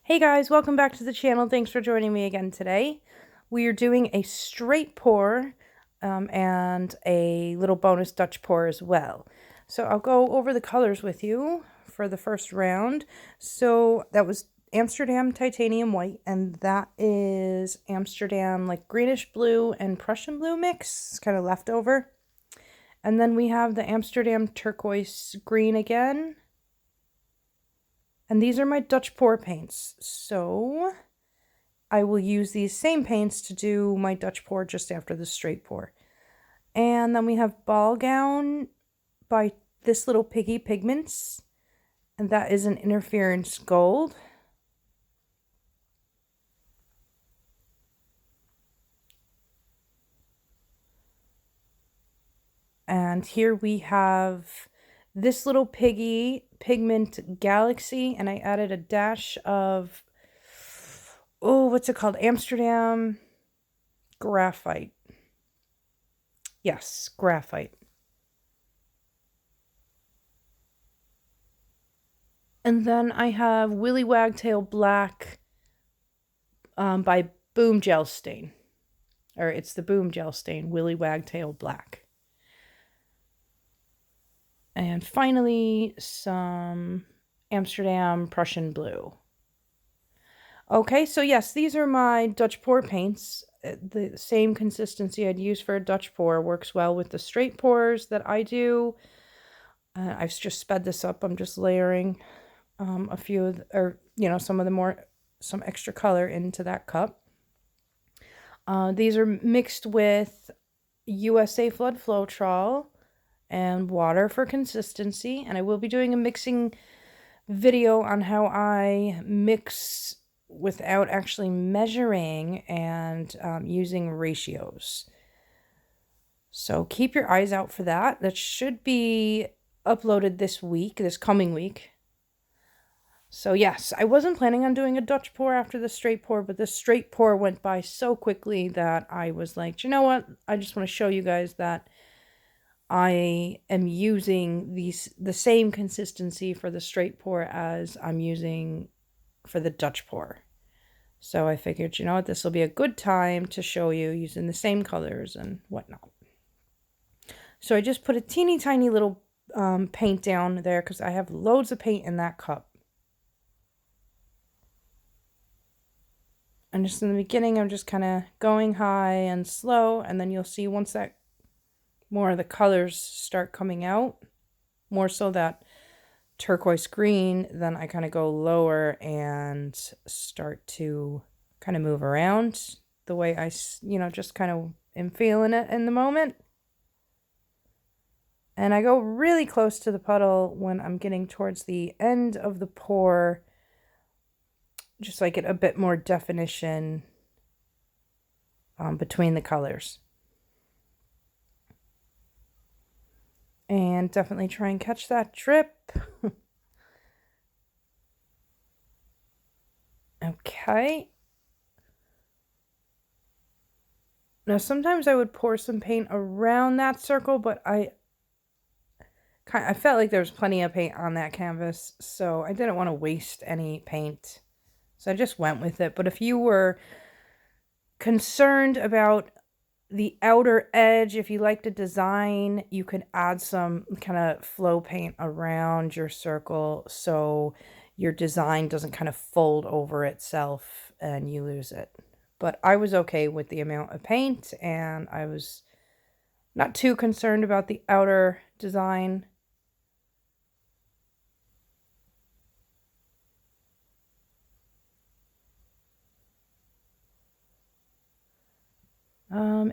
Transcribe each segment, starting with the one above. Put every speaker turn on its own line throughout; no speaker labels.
Hey guys, welcome back to the channel. Thanks for joining me again today. We are doing a straight pour and a little bonus Dutch pour as well. So I'll go over the colors with you for the first round. So that was Amsterdam Titanium White, and that is Amsterdam like greenish blue and Prussian blue mix. It's kind of leftover. And then we have the Amsterdam Turquoise green again. And these are my Dutch pour paints, so I will use these same paints to do my Dutch pour just after the straight pour. And then we have Ballgown by this little Piggy Pigments, and that is an interference gold. And here we have this little Piggy Pigment Galaxy, and I added a dash of, what's it called? Amsterdam Graphite. Yes, Graphite. And then I have Willy Wagtail Black by Boom Gel Stain. Or it's the Boom Gel Stain, Willy Wagtail Black. And finally, some Amsterdam Prussian Blue. Okay, so yes, these are my Dutch pour paints. The same consistency I'd use for a Dutch pour works well with the straight pours that I do. I've just sped this up. I'm just layering a few of some extra color into that cup. These are mixed with USA Flood Floetrol and water for consistency, and I will be doing a mixing video on how I mix without actually measuring and using ratios. So keep your eyes out for that. That should be uploaded this coming week. So yes, I wasn't planning on doing a Dutch pour after the straight pour, but the straight pour went by so quickly that I was like, you know what? I just want to show you guys that I am using the same consistency for the straight pour as I'm using for the Dutch pour. So I figured, you know what, this will be a good time to show you using the same colors and whatnot. So I just put a teeny tiny little paint down there because I have loads of paint in that cup. And just in the beginning, I'm just kind of going high and slow, and then you'll see once that more of the colors start coming out, more so that turquoise green, then I kind of go lower and start to kind of move around the way I, just kind of am feeling it in the moment. And I go really close to the puddle when I'm getting towards the end of the pour, just like get a bit more definition between the colors. And definitely try and catch that drip. Okay. Now sometimes I would pour some paint around that circle, but I felt like there was plenty of paint on that canvas, so I didn't want to waste any paint. So I just went with it. But if you were concerned about the outer edge, if you like the design, you could add some kind of flow paint around your circle so your design doesn't kind of fold over itself and you lose it. But I was okay with the amount of paint, and I was not too concerned about the outer design.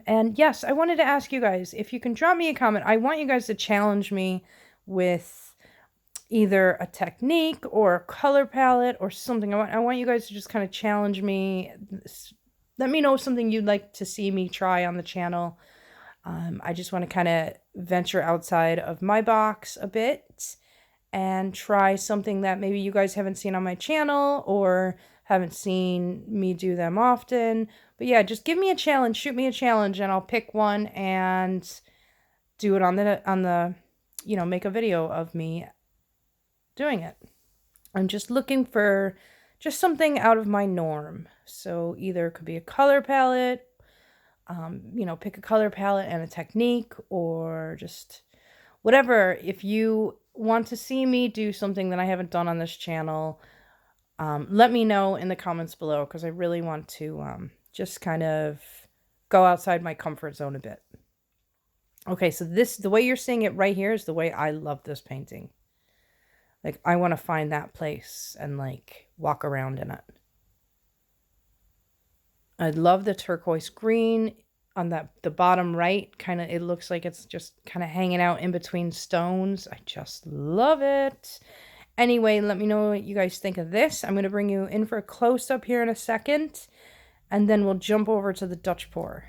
And yes, I wanted to ask you guys, if you can drop me a comment, I want you guys to challenge me with either a technique or a color palette or something. I want you guys to just kind of challenge me. Let me know something you'd like to see me try on the channel. I just want to kind of venture outside of my box a bit and try something that maybe you guys haven't seen on my channel or haven't seen me do them often. But yeah, just give me a challenge, shoot me a challenge, and I'll pick one and do it on the make a video of me doing it. I'm just looking for just something out of my norm. So either it could be a color palette, you know, pick a color palette and a technique, or just whatever. If you want to see me do something that I haven't done on this channel, let me know in the comments below, because I really want to just kind of go outside my comfort zone a bit. Okay, so the way you're seeing it right here is the way I love this painting. Like, I want to find that place and, like, walk around in it. I love the turquoise green on the bottom right. Kind of, it looks like it's just kind of hanging out in between stones. I just love it. Anyway, let me know what you guys think of this. I'm going to bring you in for a close-up here in a second, and then we'll jump over to the Dutch pour.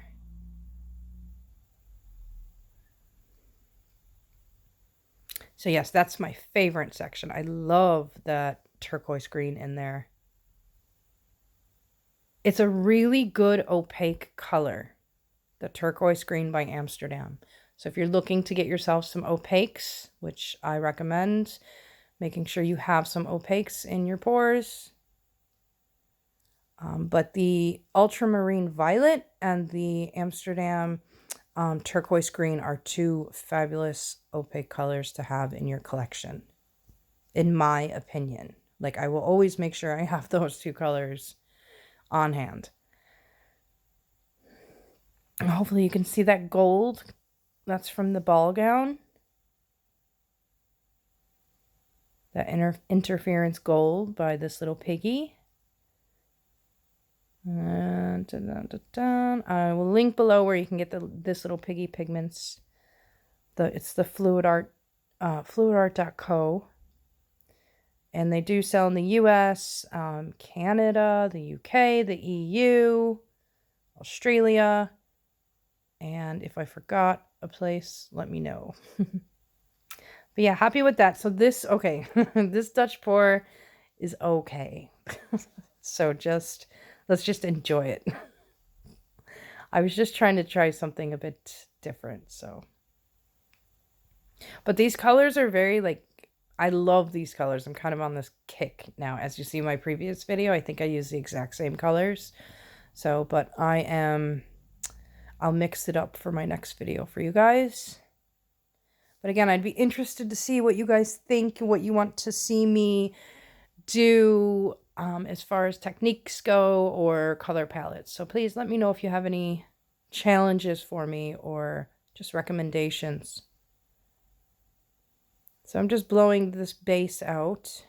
So yes, that's my favorite section. I love that turquoise green in there. It's a really good opaque color, the turquoise green by Amsterdam. So if you're looking to get yourself some opaques, which I recommend, making sure you have some opaques in your pours. But the ultramarine violet and the Amsterdam turquoise green are two fabulous opaque colors to have in your collection, in my opinion. Like, I will always make sure I have those two colors on hand. And hopefully you can see that gold. That's from the Ballgown. That interference gold by this little Piggy. I will link below where you can get this little Piggy pigments. It's the fluidart.co, and they do sell in the US, Canada, the UK, the EU, Australia, and if I forgot a place, let me know. But yeah, happy with that. So this, okay, this Dutch pour is okay. So let's just enjoy it. I was just trying to try something a bit different, so. But these colors are very, like, I love these colors. I'm kind of on this kick now. As you see in my previous video, I think I use the exact same colors. So, but I'll mix it up for my next video for you guys. But again, I'd be interested to see what you guys think, what you want to see me do as far as techniques go or color palettes. So please let me know if you have any challenges for me or just recommendations. So I'm just blowing this base out,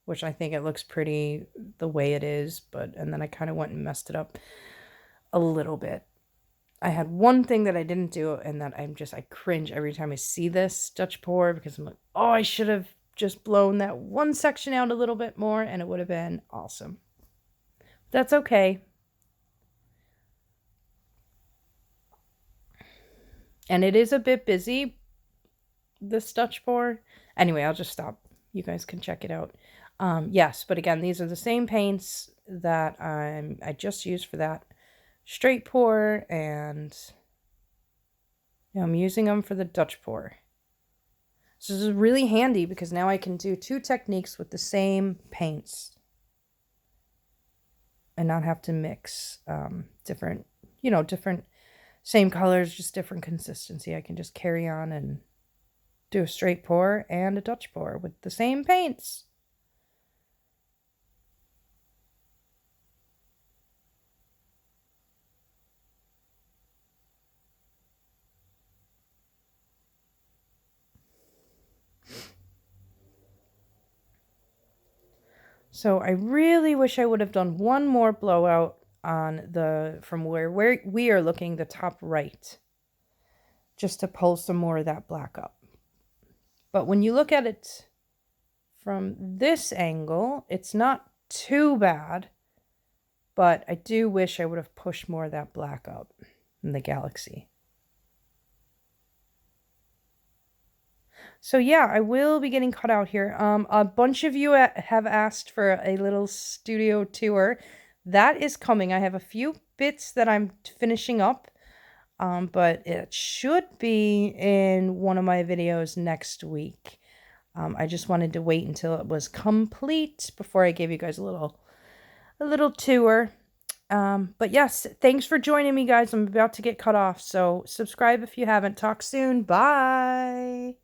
which I think it looks pretty the way it is, and then I kind of went and messed it up a little bit. I had one thing that I didn't do, and that I cringe every time I see this Dutch pour, because I'm like, oh, I should have just blown that one section out a little bit more and it would have been awesome. That's okay. And it is a bit busy, this Dutch pour. Anyway, I'll just stop. You guys can check it out. Yes, but again, these are the same paints that I just used for that straight pour, and I'm using them for the Dutch pour. So this is really handy because now I can do two techniques with the same paints and not have to mix different same colors, just different consistency. I can just carry on and do a straight pour and a Dutch pour with the same paints. So I really wish I would have done one more blowout on from where we are looking, the top right, just to pull some more of that black up. But when you look at it from this angle, it's not too bad, but I do wish I would have pushed more of that black up in the galaxy. So yeah, I will be getting cut out here. A bunch of you have asked for a little studio tour. That is coming. I have a few bits that I'm finishing up, but it should be in one of my videos next week. I just wanted to wait until it was complete before I gave you guys a little a little tour. But yes, thanks for joining me, guys. I'm about to get cut off, so subscribe if you haven't. Talk soon. Bye.